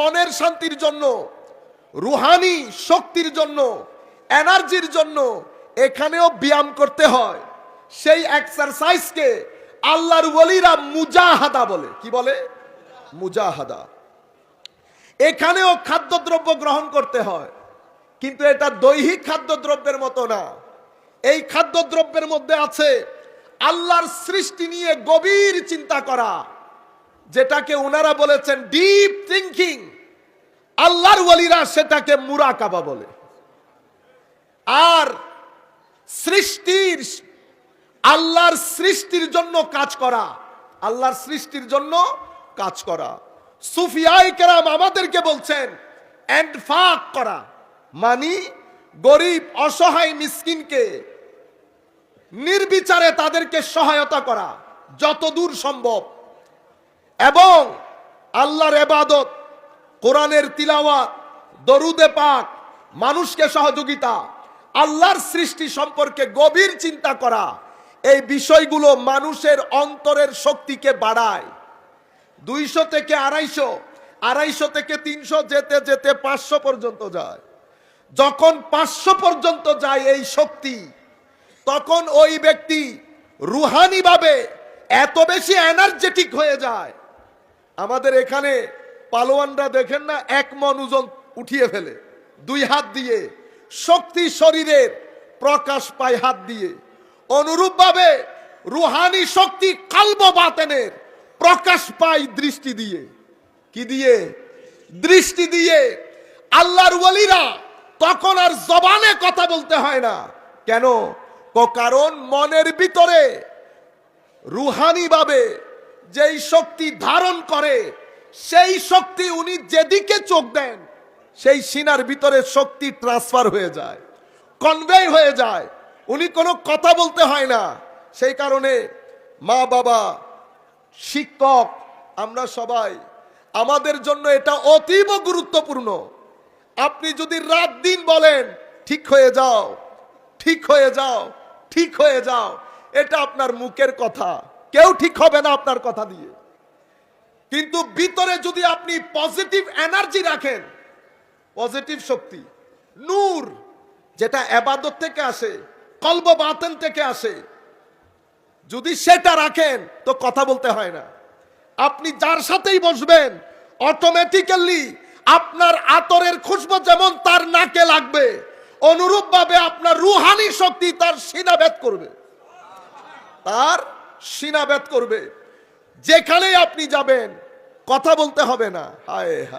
মনের শান্তির জন্য, রুহানি শক্তির জন্য, এনার্জির জন্য এখানেও ব্যায়াম করতে হয়। সেই এক্সারসাইজকে আল্লাহর ওলিরা মুজাহাদা বলে। কি বলে? মুজাহাদা। এখানেও খাদ্যদ্রব্য গ্রহণ করতে হয়, কিন্তু এটা দৈহিক খাদ্যদ্রব্যের মতো না। এই খাদ্যদ্রব্যের মধ্যে আছে আল্লাহর সৃষ্টি নিয়ে গভীর চিন্তা করা, যেটাকে ওনারা বলেছেন ডিপ থিংকিং। আল্লাহর ওলিরা সেটাকে মুরাকাবা বলে। আর আল্লাহর সৃষ্টির জন্য কাজ করা, আল্লাহর সৃষ্টির জন্য কাজ করা। সুফিয়ায়ে কেরাম আমাদেরকে বলছেন ইনফাক করা, মানে গরিব অসহায় মিসকিনকে নির্বিচারে তাদেরকে সহায়তা করা যতদূর সম্ভব, এবং আল্লাহর ইবাদত, কোরআনের তিলাওয়াত, দরুদে পাক, মানুষকে সহযোগিতা, আল্লাহর সৃষ্টি সম্পর্কে গভীর চিন্তা করা। এই বিষয়গুলো মানুষের অন্তরের শক্তিকে বাড়ায়। 200 থেকে 250, 250 থেকে 300, যেতে যেতে 500 পর্যন্ত যায়। যখন 500 পর্যন্ত যায় এই শক্তি, তখন ওই ব্যক্তি রুহানি ভাবে এত বেশি এনার্জেটিক হয়ে যায়। আমাদের এখানে পালোয়ানরা দেখেন না, 1 মণ ওজন উঠিয়ে ফেলে 2 হাত দিয়ে, শক্তি শরীরের প্রকাশ পায় হাত দিয়ে। অনুরূপ ভাবে রুহানি শক্তি কলব বাতেনের প্রকাশ পায় দৃষ্টি দিয়ে। কি দিয়ে? দৃষ্টি দিয়ে। আল্লাহর ওলিরা তখন আর জবানে কথা বলতে হয় না। কেন? কারণ মনের ভিতরে রুহানি ভাবে যেই শক্তি ধারণ করে, সেই শক্তি উনি যেদিকে চোখ দেন, সেই সিনার ভিতরে শক্তি ট্রান্সফার হয়ে যায়, কনভে হয়ে যায়। উনি কোনো কথা বলতে হয় না। সেই কারণে মা বাবা, শিক্ষক, আমরা সবাই, আমাদের জন্য এটা অতীব গুরুত্বপূর্ণ। আপনি যদি রাত দিন বলেন ঠিক হয়ে যাও, ঠিক হয়ে যাও, ঠিক হয়ে যাও, এটা আপনার মুখের কথা, কেউ ঠিক হবে না আপনার কথা দিয়ে। কিন্তু ভিতরে যদি আপনি পজিটিভ এনার্জি রাখেন, পজিটিভ শক্তি, নূর, যেটা ইবাদত থেকে আসে, কলব বাতেন থেকে আসে, যদি সেটা রাখেন তো কথা বলতে হয় না। আপনি যার সাথেই বসবেন অটোমেটিক্যালি আপনার আতরের খুশবু যেমন তার নাকে লাগবে, অনুরূপ ভাবে আপনার রুহানি শক্তি তার সিনা ভেদ করবে, তার সিনা ভেদ করবে। যেখানেই আপনি যাবেন কথা বলতে হবে না। হায় হায়।